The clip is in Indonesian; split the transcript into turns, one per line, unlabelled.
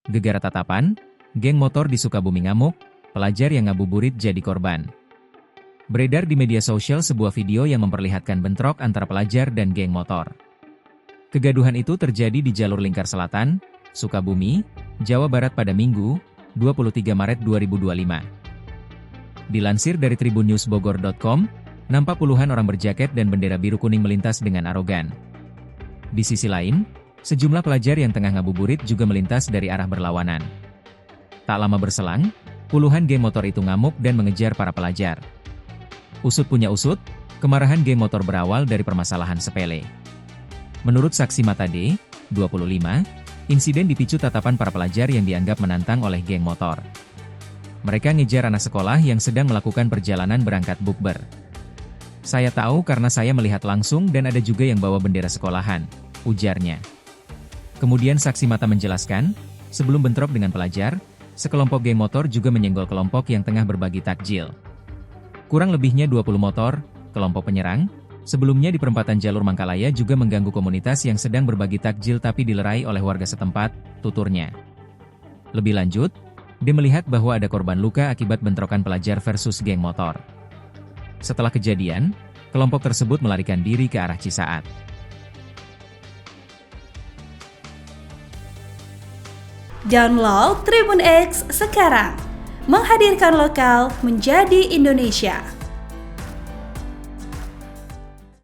Gegara tatapan, geng motor di Sukabumi ngamuk, pelajar yang ngabuburit jadi korban. Beredar di media sosial sebuah video yang memperlihatkan bentrok antara pelajar dan geng motor. Kegaduhan itu terjadi di jalur Lingkar Selatan, Sukabumi, Jawa Barat pada Minggu, 23 Maret 2025. Dilansir dari tribunnewsbogor.com, nampak puluhan orang berjaket dan bendera biru kuning melintas dengan arogan. Di sisi lain, sejumlah pelajar yang tengah ngabuburit juga melintas dari arah berlawanan. Tak lama berselang, puluhan geng motor itu ngamuk dan mengejar para pelajar. Usut punya usut, kemarahan geng motor berawal dari permasalahan sepele. Menurut saksi mata D, 25, insiden dipicu tatapan para pelajar yang dianggap menantang oleh geng motor. Mereka ngejar anak sekolah yang sedang melakukan perjalanan berangkat bukber. Saya tahu karena saya melihat langsung dan ada juga yang bawa bendera sekolahan, ujarnya. Kemudian saksi mata menjelaskan, sebelum bentrok dengan pelajar, sekelompok geng motor juga menyenggol kelompok yang tengah berbagi takjil. Kurang lebihnya 20 motor, kelompok penyerang, sebelumnya di perempatan jalur Mangkalaya juga mengganggu komunitas yang sedang berbagi takjil tapi dilerai oleh warga setempat, tuturnya. Lebih lanjut, dia melihat bahwa ada korban luka akibat bentrokan pelajar versus geng motor. Setelah kejadian, kelompok tersebut melarikan diri ke arah Cisaat.
Download Tribun X sekarang, menghadirkan lokal menjadi Indonesia.